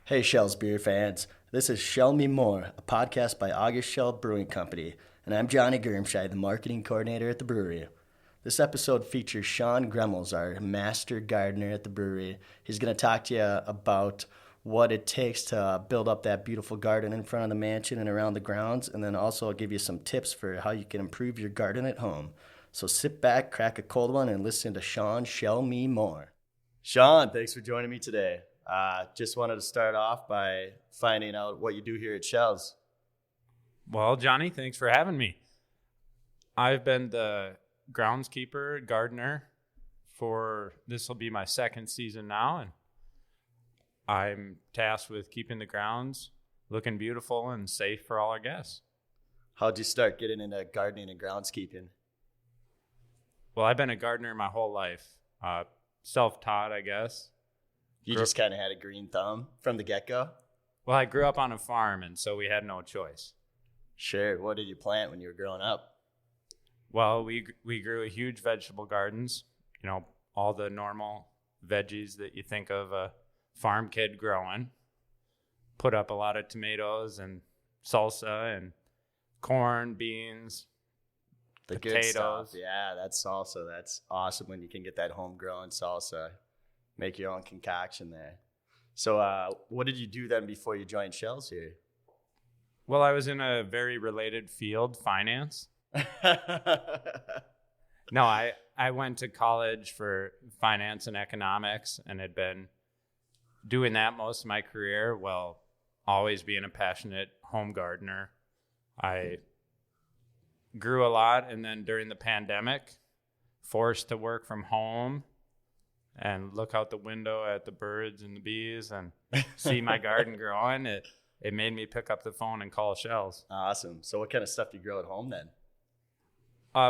Hey, Schell's beer fans. This is Schell Me More, a podcast by August Schell Brewing Company, and I'm Johnny Germscheid, the marketing coordinator at the brewery. This episode features Sean Gremmels, our master gardener at the brewery. He's going to talk to you about what it takes to build up that beautiful garden in front of the mansion and around the grounds, and then also I'll give you some tips for how you can improve your garden at home. So sit back, crack a cold one, and listen to Sean Schell Me More. Sean, thanks for joining me today. Just wanted to start off by finding out what you do here at Schell's. Well, Johnny, thanks for having me. I've been the groundskeeper, gardener this will be my second season now, and I'm tasked with keeping the grounds looking beautiful and safe for all our guests. How'd you start getting into gardening and groundskeeping? Well, I've been a gardener my whole life, self-taught, I guess. You just kind of had a green thumb from the get-go? Well, I grew up on a farm, and so we had no choice. Sure. What did you plant when you were growing up? Well, we grew huge vegetable gardens, all the normal veggies that you think of a farm kid growing. Put up a lot of tomatoes and salsa and corn, beans, the potatoes. Good stuff. Yeah, that's salsa. That's awesome when you can get that homegrown salsa. Make your own concoction there. So what did you do then before you joined Schell's here? Well, I was in a very related field, finance. No, I went to college for finance and economics and had been doing that most of my career while always being a passionate home gardener. I grew a lot, and then during the pandemic, forced to work from home and look out the window at the birds and the bees and see my garden growing, it made me pick up the phone and call Schell's. Awesome. So what kind of stuff do you grow at home then?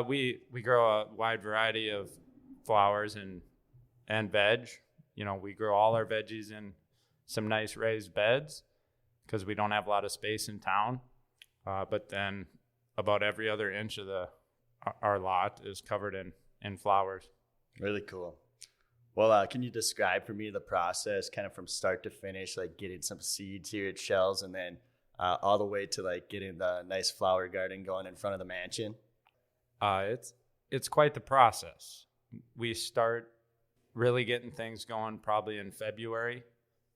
We grow a wide variety of flowers and veg. We grow all our veggies in some nice raised beds because we don't have a lot of space in town. But then about every other inch of our lot is covered in flowers. Really cool. Well, can you describe for me the process kind of from start to finish, like getting some seeds here at Schell's and then all the way to like getting the nice flower garden going in front of the mansion? It's quite the process. We start really getting things going probably in February.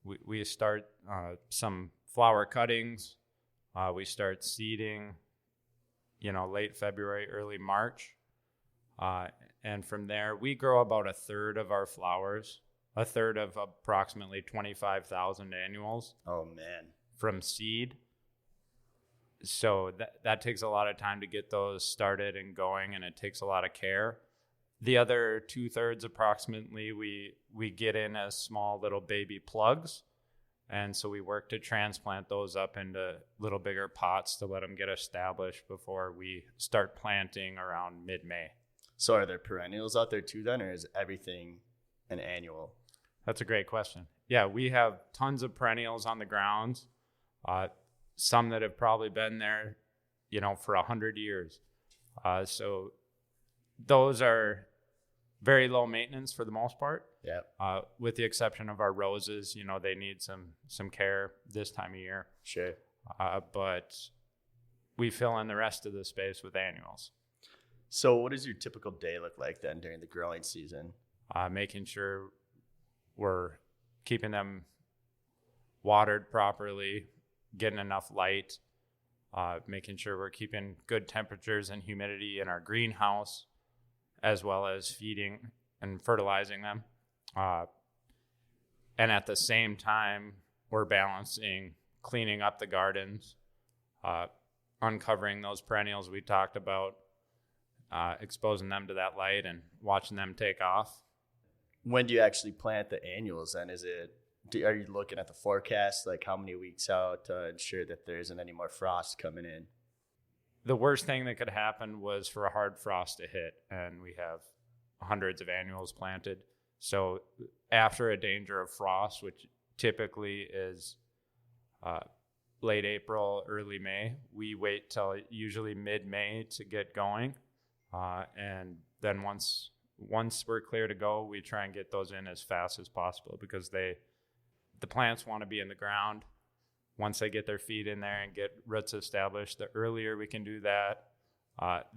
We start some flower cuttings. We start seeding, late February, early March. And from there, we grow about a third of our flowers, a third of approximately 25,000 annuals. Oh, man. From seed. So that takes a lot of time to get those started and going, and it takes a lot of care. The other 2/3 approximately, we get in as small little baby plugs. And so we work to transplant those up into little bigger pots to let them get established before we start planting around mid-May. So are there perennials out there too then, or is everything an annual? That's a great question. Yeah, we have tons of perennials on the grounds, some that have probably been there, for 100 years. So those are very low maintenance for the most part. Yeah. With the exception of our roses, they need some care this time of year. Sure. But we fill in the rest of the space with annuals. So what does your typical day look like then during the growing season? Making sure we're keeping them watered properly, getting enough light, making sure we're keeping good temperatures and humidity in our greenhouse, as well as feeding and fertilizing them. And at the same time, we're balancing cleaning up the gardens, uncovering those perennials we talked about, exposing them to that light and watching them take off. When do you actually plant the annuals then? Are you looking at the forecast, like how many weeks out to ensure that there isn't any more frost coming in? The worst thing that could happen was for a hard frost to hit, and we have hundreds of annuals planted. So after a danger of frost, which typically is late April, early May, we wait till usually mid-May to get going. And then once we're clear to go, we try and get those in as fast as possible because the plants want to be in the ground. Once they get their feet in there and get roots established, the earlier we can do that,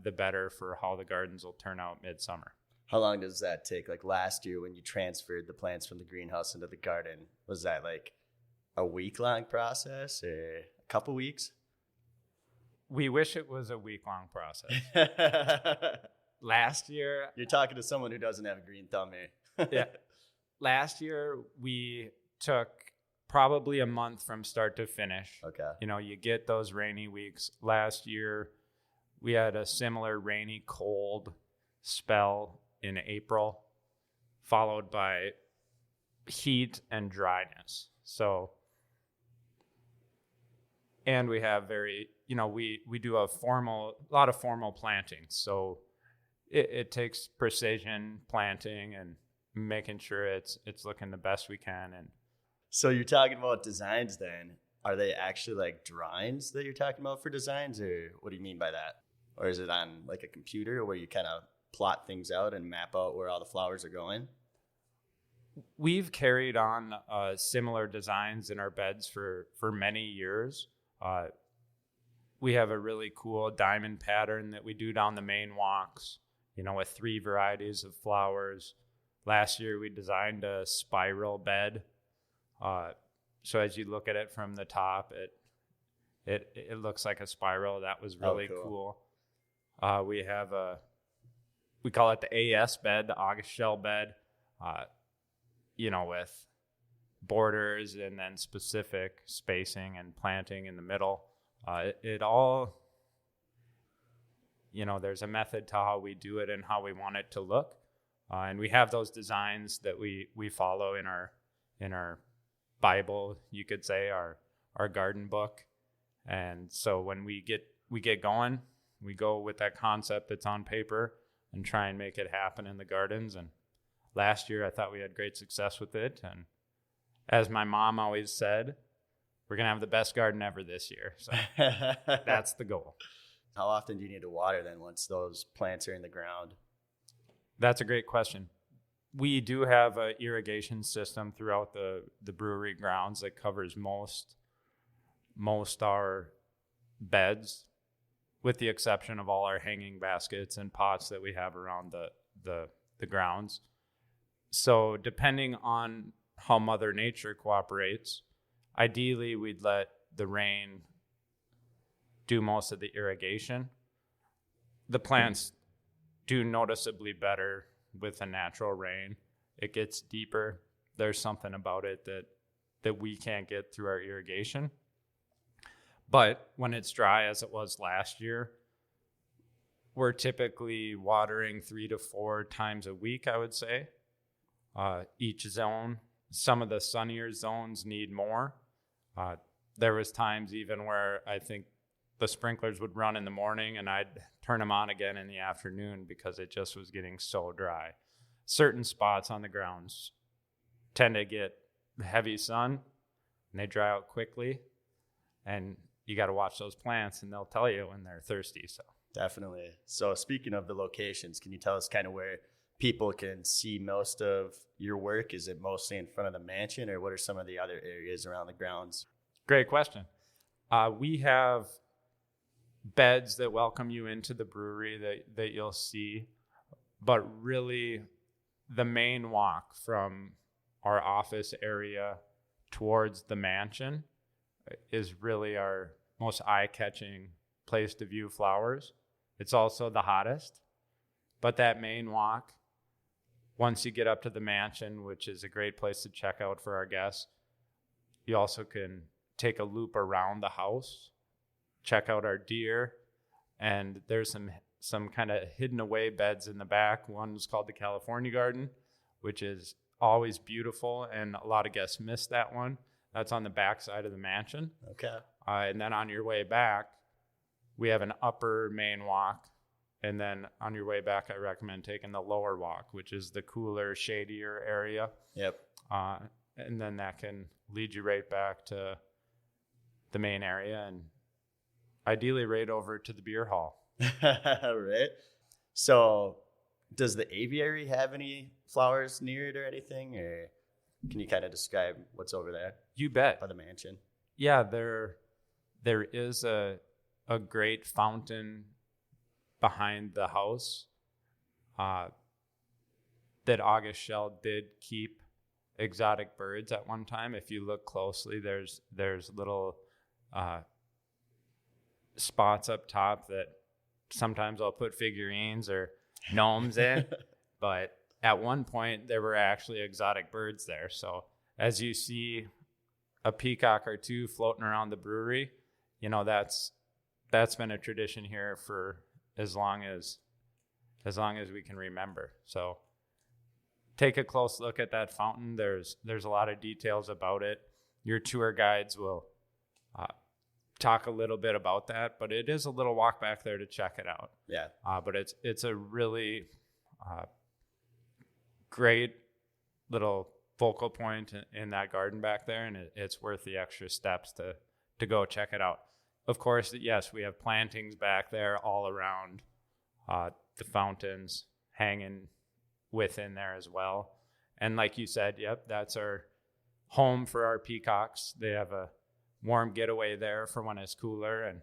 the better for how the gardens will turn out midsummer. How long does that take? Like last year when you transferred the plants from the greenhouse into the garden, was that like a week-long process or a couple weeks? We wish it was a week-long process. Last year... You're talking to someone who doesn't have a green thumb here. Yeah. Last year, we took probably a month from start to finish. Okay. You know, you get those rainy weeks. Last year, we had a similar rainy, cold spell in April, followed by heat and dryness. So, and we have we do a lot of formal planting. So it takes precision planting and making sure it's looking the best we can. And so you're talking about designs then. Are they actually like drawings that you're talking about for designs, or what do you mean by that? Or is it on like a computer where you kind of plot things out and map out where all the flowers are going? We've carried on similar designs in our beds for many years. We have a really cool diamond pattern that we do down the main walks, with 3 varieties of flowers. Last year, we designed a spiral bed. So as you look at it from the top, it looks like a spiral. That was really cool. We call it the AS bed, the August Schell bed, with borders and then specific spacing and planting in the middle. It all, there's a method to how we do it and how we want it to look. And we have those designs that we follow in our Bible, you could say, our garden book. And so when we get going, we go with that concept that's on paper and try and make it happen in the gardens. And last year, I thought we had great success with it. And as my mom always said, we're going to have the best garden ever this year. So that's the goal. How often do you need to water then once those plants are in the ground? That's a great question. We do have an irrigation system throughout the brewery grounds that covers most our beds, with the exception of all our hanging baskets and pots that we have around the grounds. So depending on how Mother Nature cooperates, ideally we'd let the rain do most of the irrigation. The plants do noticeably better with the natural rain. It gets deeper. There's something about it that we can't get through our irrigation. But when it's dry, as it was last year, we're typically watering 3 to 4 times a week, I would say. Each zone. Some of the sunnier zones need more. There was times even where I think the sprinklers would run in the morning and I'd turn them on again in the afternoon because it just was getting so dry. Certain spots on the grounds tend to get heavy sun and they dry out quickly, and you got to watch those plants and they'll tell you when they're thirsty. So definitely. So speaking of the locations, can you tell us kind of where people can see most of your work? Is it mostly in front of the mansion, or what are some of the other areas around the grounds? Great question. We have beds that welcome you into the brewery that you'll see, but really the main walk from our office area towards the mansion is really our most eye-catching place to view flowers. It's also the hottest, but that main walk, once you get up to the mansion, which is a great place to check out for our guests, you also can take a loop around the house, check out our deer, and there's some kind of hidden away beds in the back. One's called the California Garden, which is always beautiful, and a lot of guests miss that one. That's on the back side of the mansion. Okay. And then on your way back, we have an upper main walk. And then on your way back, I recommend taking the lower walk, which is the cooler, shadier area. Yep. And then that can lead you right back to the main area and ideally right over to the beer hall. Right. So does the aviary have any flowers near it or anything? Or Can you kind of describe what's over there You bet. by the mansion? Yeah, there is a great fountain behind the house that August Schell did keep exotic birds at one time. If you look closely, there's little spots up top that sometimes I'll put figurines or gnomes in, but at one point there were actually exotic birds there. So as you see a peacock or two floating around the brewery, that's been a tradition here for as long as we can remember. So take a close look at that fountain. There's a lot of details about it. Your tour guides will talk a little bit about that, but it is a little walk back there to check it out. Yeah. But it's a really great little focal point in that garden back there, and it's worth the extra steps to go check it out. Of course, yes, we have plantings back there all around, the fountains hanging within there as well. And like you said, yep, that's our home for our peacocks. They have a warm getaway there for when it's cooler, and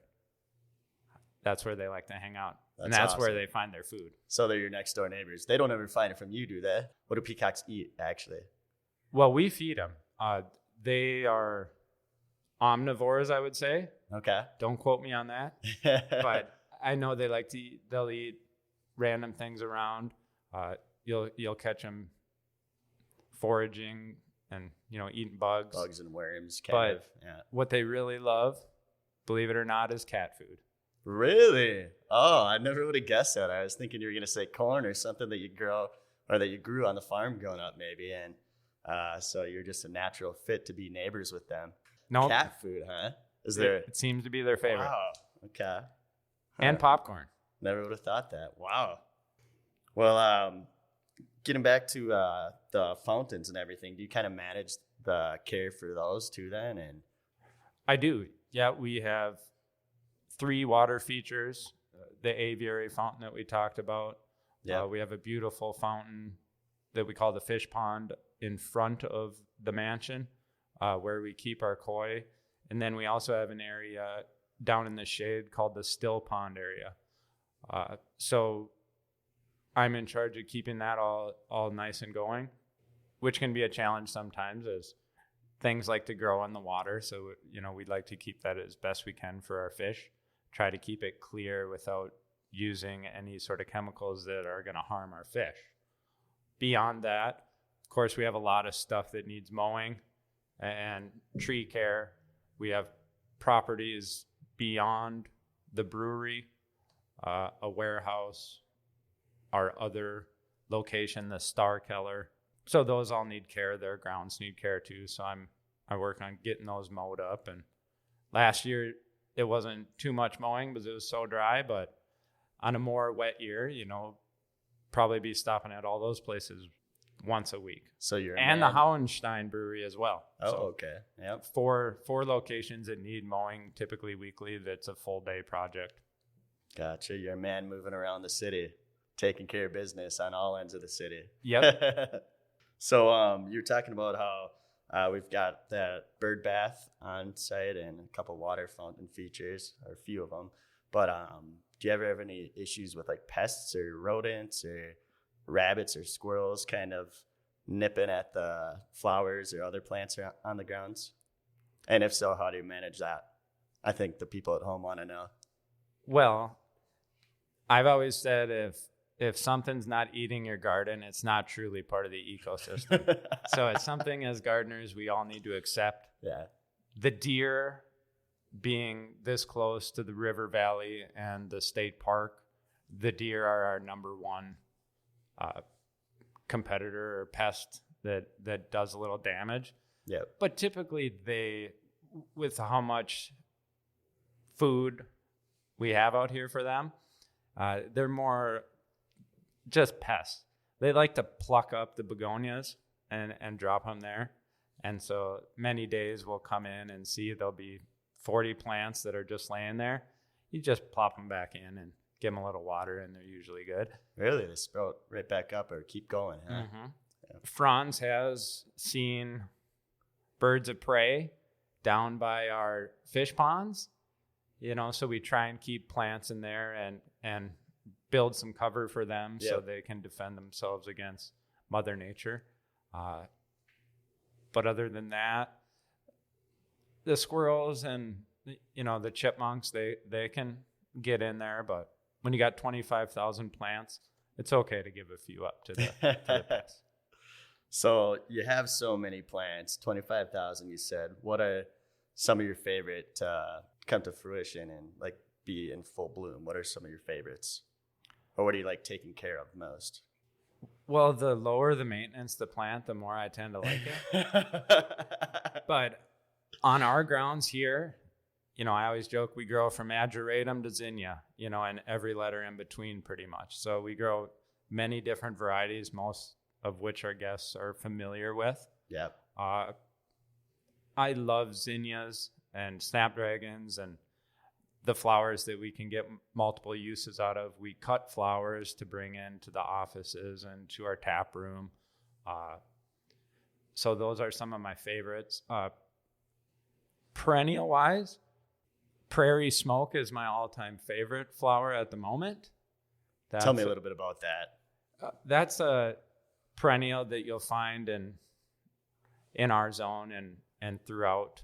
that's where they like to hang out. That's awesome. Where they find their food. So they're your next door neighbors. They don't ever find it from you, do they? What do peacocks eat, actually? Well, we feed them. They are omnivores, I would say. Okay. Don't quote me on that. But I know they like to eat. They'll eat random things around. You'll catch them foraging and eating bugs and worms. What they really love, believe it or not, is cat food. Really? Oh, I never would have guessed that. I was thinking you were gonna say corn or something that you grow or that you grew on the farm growing up, maybe, and so you're just a natural fit to be neighbors with them. No, cat food, huh? It seems to be their favorite. Wow. Okay. And popcorn. Never would have thought that. Wow. Well, getting back to the fountains and everything, do you kind of manage the care for those too then? And I do. Yeah, we have 3 water features. The aviary fountain that we talked about. Yeah. We have a beautiful fountain that we call the fish pond in front of the mansion, where we keep our koi. And then we also have an area down in the shade called the still pond area. So I'm in charge of keeping that all nice and going, which can be a challenge sometimes as things like to grow in the water. So, we'd like to keep that as best we can for our fish, try to keep it clear without using any sort of chemicals that are going to harm our fish. Beyond that, of course, we have a lot of stuff that needs mowing and tree care. We have properties beyond the brewery, a warehouse, our other location, the Star Keller. So those all need care. Their grounds need care too. So I work on getting those mowed up. And last year it wasn't too much mowing because it was so dry, but on a more wet year, probably be stopping at all those places once a week. So you're and the Hauenstein Brewery as well. Oh, so okay. Yep. 4 locations that need mowing, typically weekly. That's a full day project. Gotcha. You're a man moving around the city, taking care of business on all ends of the city. Yep. So you're talking about how we've got that bird bath on site and a couple water fountain features, or a few of them. But do you ever have any issues with like pests or rodents or rabbits or squirrels kind of nipping at the flowers or other plants on the grounds? And if so, how do you manage that? I think the people at home want to know. Well, I've always said if something's not eating your garden, it's not truly part of the ecosystem. So it's something as gardeners we all need to accept. Yeah. The deer being this close to the river valley and the state park, the deer are our number one competitor or pest that does a little damage. Yeah. But typically they, with how much food we have out here for them, they're more just pests. They like to pluck up the begonias and drop them there. And so many days we'll come in and see there'll be 40 plants that are just laying there. You just plop them back in and give them a little water, and they're usually good. Really? They sprout right back up or keep going, huh? Mm-hmm. Franz has seen birds of prey down by our fish ponds, so we try and keep plants in there and build some cover for them so they can defend themselves against Mother Nature. But other than that, the squirrels and, the chipmunks, they can get in there. But when you got 25,000 plants, it's okay to give a few up to the pests. So you have so many plants, 25,000 you said. What are some of your favorite come to fruition and like be in full bloom? What are some of your favorites? Or what are you like taking care of most? Well, the lower the maintenance the plant, the more I tend to like it. But on our grounds here, I always joke we grow from Ageratum to Zinnia, and every letter in between pretty much. So we grow many different varieties, most of which our guests are familiar with. Yeah. I love zinnias and snapdragons and the flowers that we can get multiple uses out of. We cut flowers to bring into the offices and to our tap room. So those are some of my favorites. Perennial wise, prairie smoke is my all-time favorite flower at the moment. Tell me a little bit about that. That's a perennial that you'll find in our zone and throughout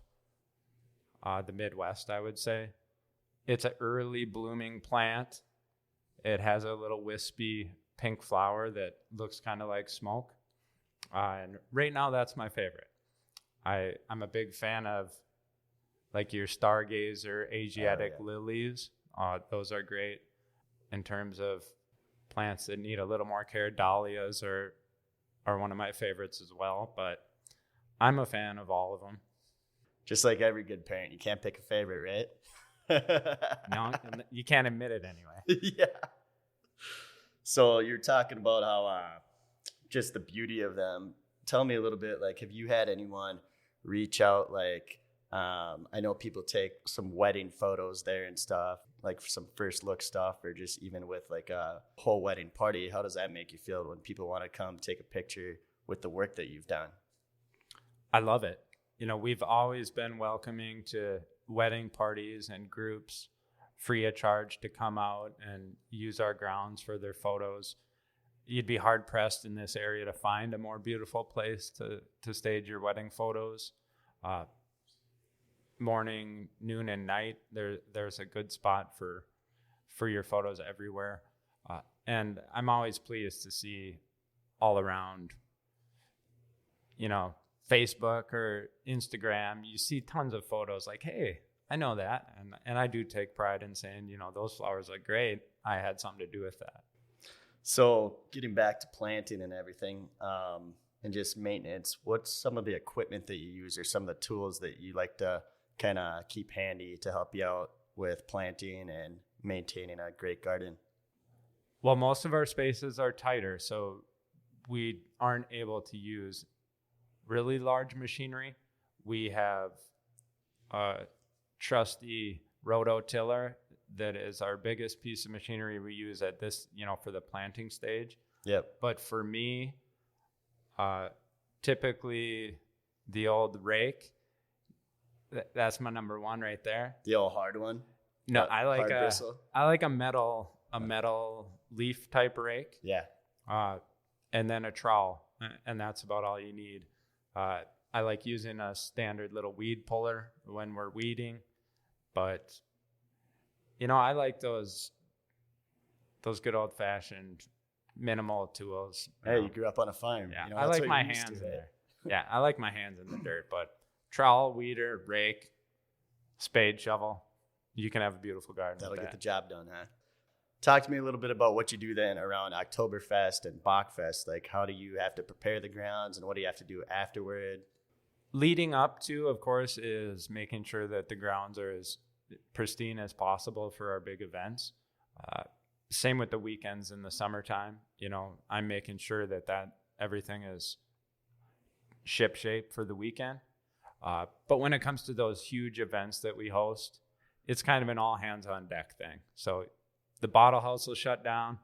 the Midwest, I would say. It's an early blooming plant. It has a little wispy pink flower that looks kind of like smoke. And right now, that's my favorite. I'm a big fan of like your stargazer Asiatic lilies. Those are great in terms of plants that need a little more care. Dahlias are one of my favorites as well, but I'm a fan of all of them. Just like every good parent, you can't pick a favorite, right? No, you can't admit it anyway. Yeah. So you're talking about how just the beauty of them. Tell me a little bit, like, have you had anyone reach out? Like, I know people take some wedding photos there and stuff, like some first look stuff, or just even with like a whole wedding party. How does that make you feel when people want to come take a picture with the work that you've done? I love it. We've always been welcoming to wedding parties and groups free of charge to come out and use our grounds for their photos. You'd be hard pressed in this area to find a more beautiful place to stage your wedding photos. Morning, noon, and night, there's a good spot for your photos everywhere. And I'm always pleased to see all around, Facebook or Instagram, you see tons of photos like, hey, I know that. And I do take pride in saying, those flowers look great. I had something to do with that. So getting back to planting and everything, and just maintenance, what's some of the equipment that you use or some of the tools that you like to kind of keep handy to help you out with planting and maintaining a great garden? Well, most of our spaces are tighter, so we aren't able to use really large machinery. We have a trusty rototiller that is our biggest piece of machinery we use at this, for the planting stage. Yep. But for me, typically the old rake, that's my number one right there. The old hard one? No, I like a metal leaf type rake. Yeah. And then a trowel, and that's about all you need. I like using a standard little weed puller when we're weeding, but I like those good old fashioned minimal tools. Hey, you grew up on a farm. Yeah, I like my hands in there. Yeah, I like my hands in the dirt, but trowel, weeder, rake, spade, shovel, you can have a beautiful garden. That'll get the job done, huh? Talk to me a little bit about what you do then around Oktoberfest and Bachfest. Like, how do you have to prepare the grounds and what do you have to do afterward? Leading up to, of course, is making sure that the grounds are as pristine as possible for our big events. Same with the weekends in the summertime. I'm making sure that everything is ship shape for the weekend. But when it comes to those huge events that we host, it's kind of an all hands on deck thing. So the bottle house will shut down.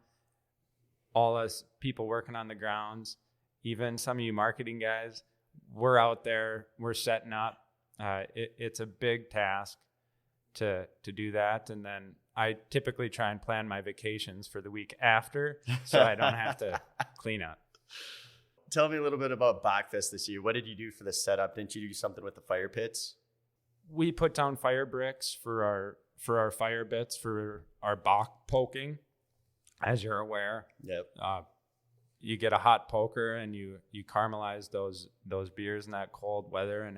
All us people working on the grounds, even some of you marketing guys, we're out there, we're setting up. It's a big task to do that. And then I typically try and plan my vacations for the week after so I don't have to clean up. Tell me a little bit about Bachfest this year. What did you do for the setup? Didn't you do something with the fire pits? We put down fire bricks for our fire bits for our Bach poking, as you're aware. Yep. You get a hot poker and you caramelize those beers in that cold weather, and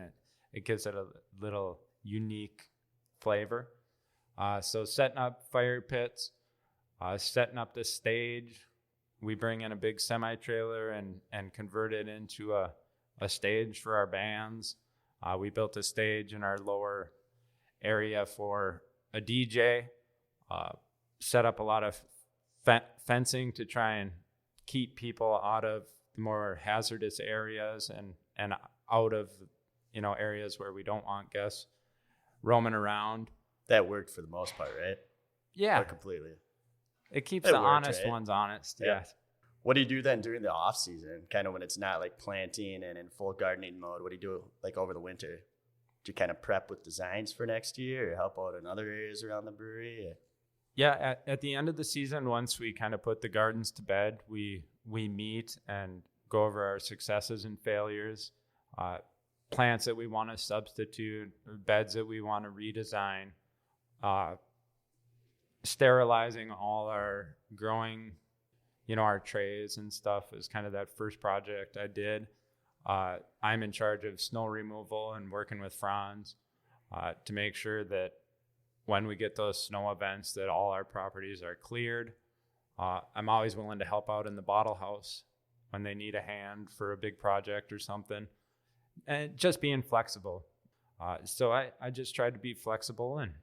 it gives it a little unique flavor. So setting up fire pits, setting up the stage. We bring in a big semi-trailer and convert it into a stage for our bands. We built a stage in our lower area for a DJ, set up a lot of fencing to try and keep people out of more hazardous areas and out of, areas where we don't want guests roaming around. That worked for the most part, right? Yeah. Or completely. It keeps the honest ones honest. Yeah. Yes. What do you do then during the off season? Kind of when it's not like planting and in full gardening mode. What do you do like over the winter? Do you kind of prep with designs for next year or help out in other areas around the brewery? Yeah. At the end of the season, once we kind of put the gardens to bed, we meet and go over our successes and failures, plants that we want to substitute, beds that we want to redesign, sterilizing all our growing, our trays and stuff is kind of that first project I did. I'm in charge of snow removal and working with Franz to make sure that when we get those snow events that all our properties are cleared. I'm always willing to help out in the bottle house when they need a hand for a big project or something, and just being flexible. So I just try to be flexible and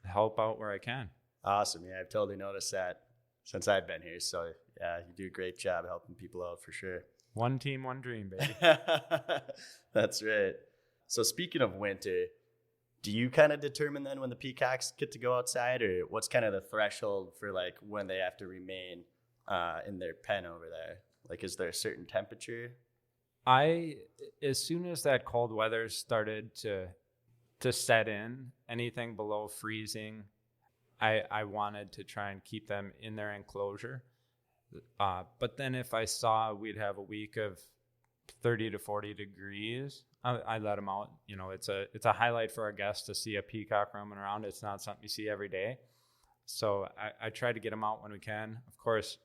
help out where I can. Awesome. Yeah, I've totally noticed that since I've been here. So yeah, you do a great job helping people out for sure. One team, one dream, baby. That's right. So speaking of winter, do you kind of determine then when the peacocks get to go outside, or what's kind of the threshold for like when they have to remain in their pen over there? Like, is there a certain temperature? As soon as that cold weather started to set in, anything below freezing, I wanted to try and keep them in their enclosure. But then if I saw we'd have a week of 30 to 40 degrees, I let them out. It's a highlight for our guests to see a peacock roaming around. It's not something you see every day. So I try to get them out when we can. Of course,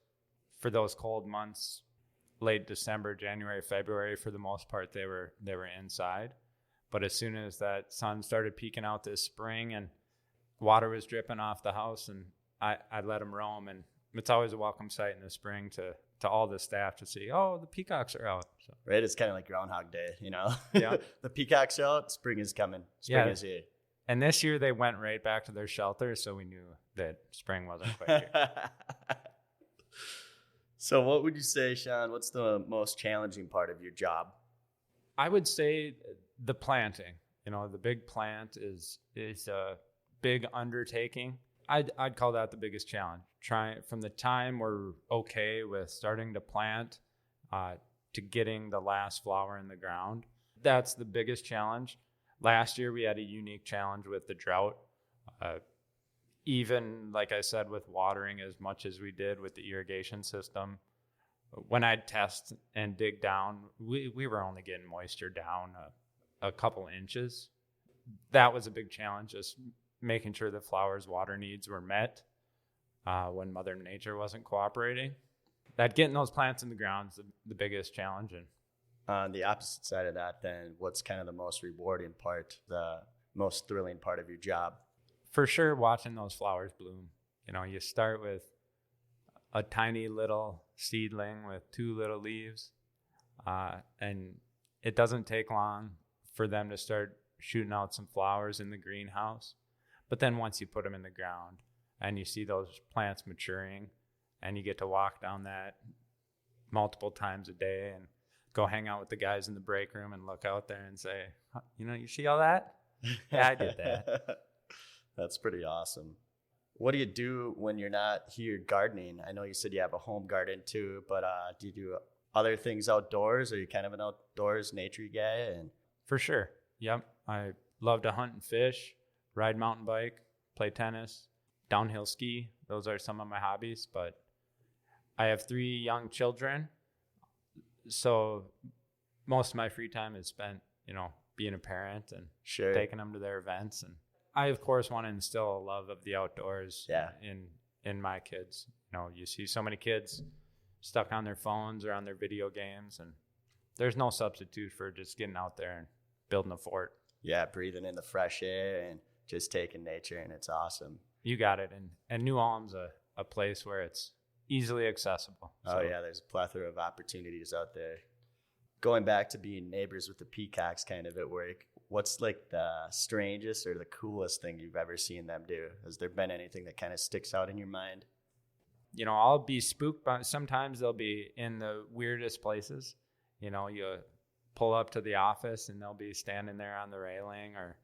for those cold months, late December, January, February, for the most part, they were inside. But as soon as that sun started peeking out this spring and water was dripping off the house, and I let them roam. And it's always a welcome sight in the spring to all the staff to see, oh, the peacocks are out. So. Right, it's kind of like Groundhog Day, Yeah. The peacocks are out, spring is coming. Spring is here. And this year they went right back to their shelter, so we knew that spring wasn't quite here. So what would you say, Sean, what's the most challenging part of your job? I would say the planting. The big plant is a big undertaking. I'd call that the biggest challenge. Trying from the time we're okay with starting to plant to getting the last flower in the ground. That's the biggest challenge. Last year we had a unique challenge with the drought. Even, like I said, with watering as much as we did with the irrigation system, when I'd test and dig down, we were only getting moisture down a couple inches. That was a big challenge, just making sure the flowers' water needs were met when Mother Nature wasn't cooperating. That getting those plants in the ground is the biggest challenge. And on the opposite side of that, then, what's kind of the most rewarding part, the most thrilling part of your job? For sure, watching those flowers bloom. You start with a tiny little seedling with 2 little leaves, and it doesn't take long for them to start shooting out some flowers in the greenhouse. But then once you put them in the ground and you see those plants maturing, and you get to walk down that multiple times a day and go hang out with the guys in the break room and look out there and say, you see all that? Yeah, I did that. That's pretty awesome. What do you do when you're not here gardening? I know you said you have a home garden too, but do you do other things outdoors? Are you kind of an outdoors nature guy? And For sure. Yep. I love to hunt and fish, ride mountain bike, play tennis, downhill ski. Those are some of my hobbies, but I have 3 young children. So most of my free time is spent, being a parent and sure, taking them to their events. And I, of course, want to instill a love of the outdoors in my kids. You see so many kids stuck on their phones or on their video games, and there's no substitute for just getting out there and building a fort. Yeah, breathing in the fresh air and just taking nature, and it's awesome. You got it. And New Ulm's a place where it's easily accessible. Oh, yeah, there's a plethora of opportunities out there. Going back to being neighbors with the peacocks kind of at work, what's like the strangest or the coolest thing you've ever seen them do? Has there been anything that kind of sticks out in your mind? I'll be spooked by, sometimes they'll be in the weirdest places. You pull up to the office and they'll be standing there on the railing, or,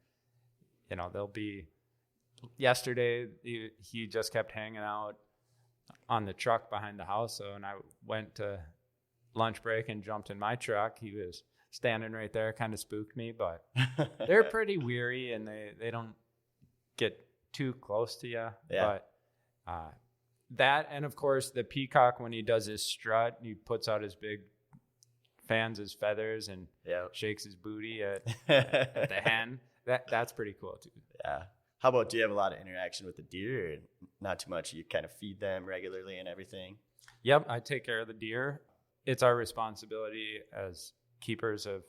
they'll be, yesterday he just kept hanging out on the truck behind the house. So when I went to lunch break and jumped in my truck, he was standing right there, kind of spooked me, but they're pretty weary and they don't get too close to you. Yeah. But that, and of course the peacock, when he does his strut, he puts out his big, fans his feathers and shakes his booty at the hen. That's pretty cool too. Yeah. How about, do you have a lot of interaction with the deer, or not too much? You kind of feed them regularly and everything? Yep, I take care of the deer. It's our responsibility as keepers of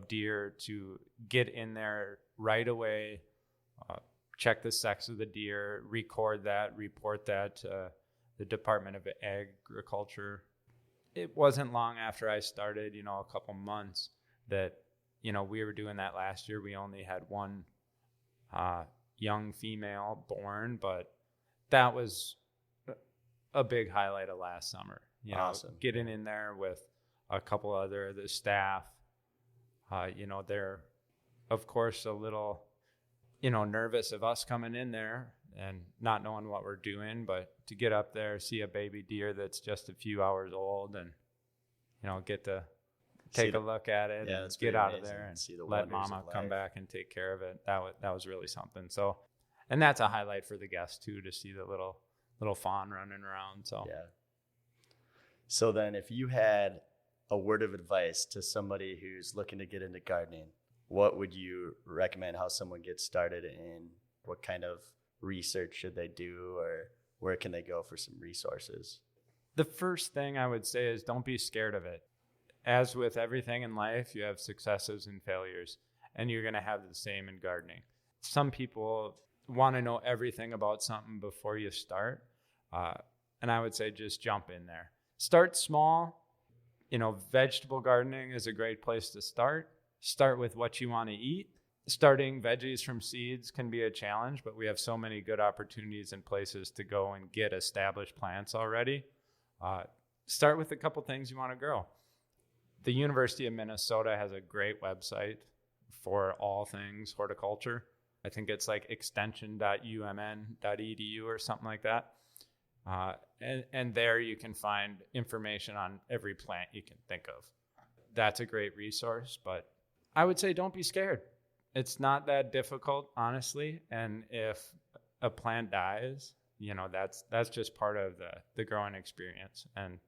deer to get in there right away, check the sex of the deer, record that, report that to the Department of Agriculture. It wasn't long after I started, a couple months, that, we were doing that last year. We only had 1 young female born, but that was a big highlight of last summer. Awesome. Getting in there with a couple other the staff. They're of course a little, nervous of us coming in there and not knowing what we're doing, but to get up there, see a baby deer that's just a few hours old, and get to take a look at it, and get out of there and let mama come back and take care of it. That was really something. So, and that's a highlight for the guests too, to see the little fawn running around. So yeah. So then, if you had a word of advice to somebody who's looking to get into gardening, what would you recommend how someone gets started, and what kind of research should they do, or where can they go for some resources? The first thing I would say is don't be scared of it. As with everything in life, you have successes and failures, and you're going to have the same in gardening. Some people want to know everything about something before you start, and I would say just jump in there. Start small. Vegetable gardening is a great place to start. Start with what you want to eat. Starting veggies from seeds can be a challenge, but we have so many good opportunities and places to go and get established plants already. Start with a couple things you want to grow. The University of Minnesota has a great website for all things horticulture. I think it's like extension.umn.edu or something like that. And there you can find information on every plant you can think of. That's a great resource, but I would say don't be scared. It's not that difficult, honestly. And if a plant dies, that's just part of the growing experience. And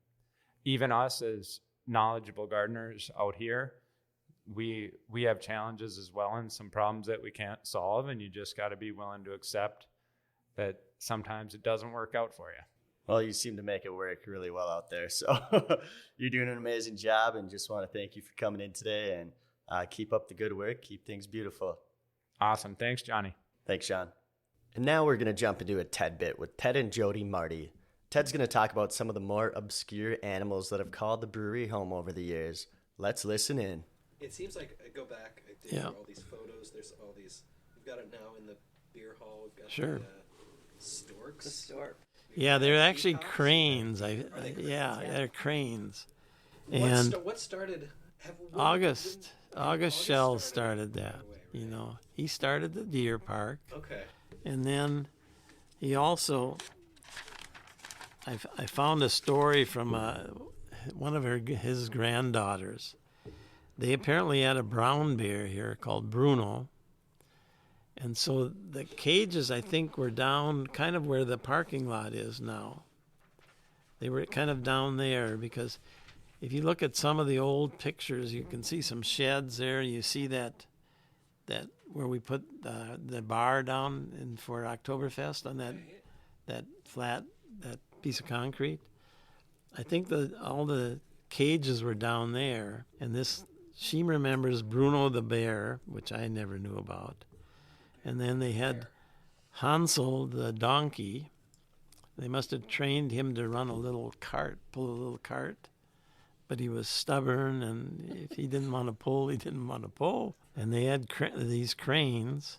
even us as knowledgeable gardeners out here, we have challenges as well, and some problems that we can't solve, and you just got to be willing to accept that sometimes it doesn't work out for you. Well, you seem to make it work really well out there, so you're doing an amazing job, and just want to thank you for coming in today, and keep up the good work. Keep things beautiful. Awesome. Thanks, Johnny. Thanks, Sean. And now we're going to jump into a Ted bit with Ted and Jody Marty. Ted's going to talk about some of the more obscure animals that have called the brewery home over the years. Let's listen in. It seems like I go back, I dig all these photos. There's all these. We've got it now in the beer hall. We've got the storks. The stork. Yeah, they're actually cranes. They're cranes. And what started? August Schell started that. He started the deer park. Okay. And then he also, I found a story from one of his granddaughters. They apparently had a brown bear here called Bruno. And so the cages, I think, were down kind of where the parking lot is now. They were kind of down there because if you look at some of the old pictures, you can see some sheds there. You see that where we put the bar down for Oktoberfest on that flat, that piece of concrete. I think all the cages were down there, and she remembers Bruno the bear, which I never knew about. And then they had Hansel the donkey. They must have trained him to pull a little cart, but he was stubborn, and if he didn't want to pull, he didn't want to pull. And they had these cranes,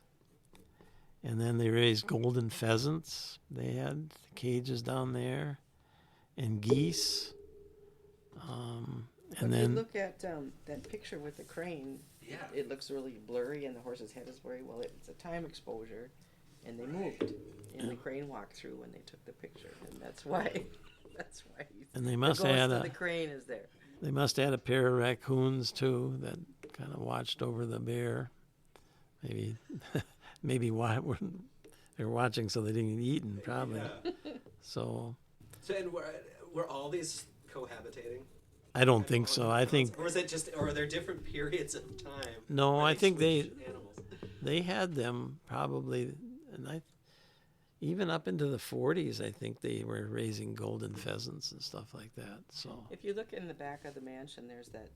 and then they raised golden pheasants. They had cages down there, and geese. And then you look at that picture with the crane. Yeah. It looks really blurry, and the horse's head is blurry. Well, it's a time exposure, and they moved, and the crane walked through when they took the picture, and that's why. And they must have the crane is there. They must have had a pair of raccoons too that kind of watched over the bear. Maybe why they're watching so they didn't get eaten, probably. Yeah. So and were all these cohabitating? I don't think so. I think, or are there different periods of time? No, I think they had them probably, and even up into the 40s. I think they were raising golden pheasants and stuff like that. So if you look in the back of the mansion, there's that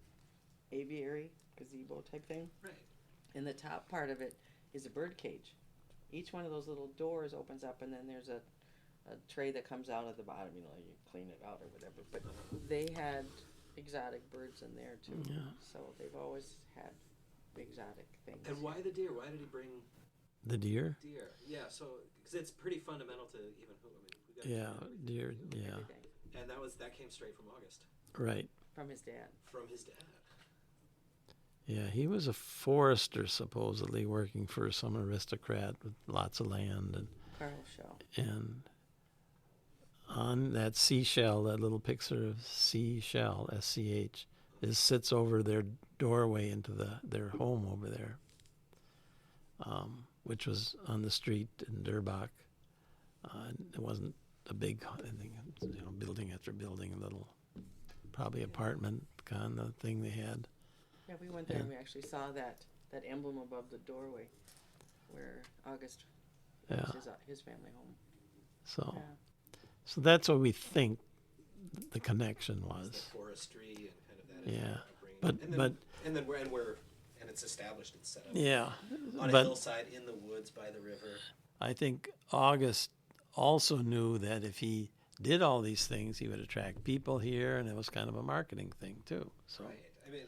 aviary gazebo type thing. Right. And the top part of it is a bird cage. Each one of those little doors opens up, and then there's a tray that comes out of the bottom. You clean it out or whatever. But they had exotic birds in there too. Yeah. So they've always had exotic things. And why the deer? Why did he bring the deer? Deer, yeah. So because it's pretty fundamental to even who. Deer. Yeah. And that came straight from August. Right. From his dad. Yeah, he was a forester supposedly, working for some aristocrat with lots of land and Schell. And on that seashell, that little picture of Schell, SCH, sits over their doorway into their home over there, which was on the street in Durbach. It wasn't a big thing, building after building, a little, probably apartment kind of thing they had. Yeah, we went there and we actually saw that emblem above the doorway where August was his family home. So that's what we think the connection was. The forestry and kind of that. Yeah, and it's established. It's set up. Yeah, on a hillside in the woods by the river. I think August also knew that if he did all these things, he would attract people here, and it was kind of a marketing thing too. So. Right. I mean,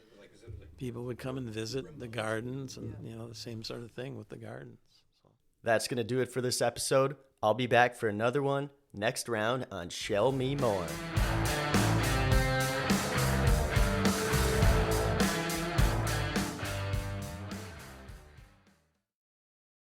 people would come and visit the gardens, and the same sort of thing with the gardens. So. That's going to do it for this episode. I'll be back for another one next round on Schell Me More.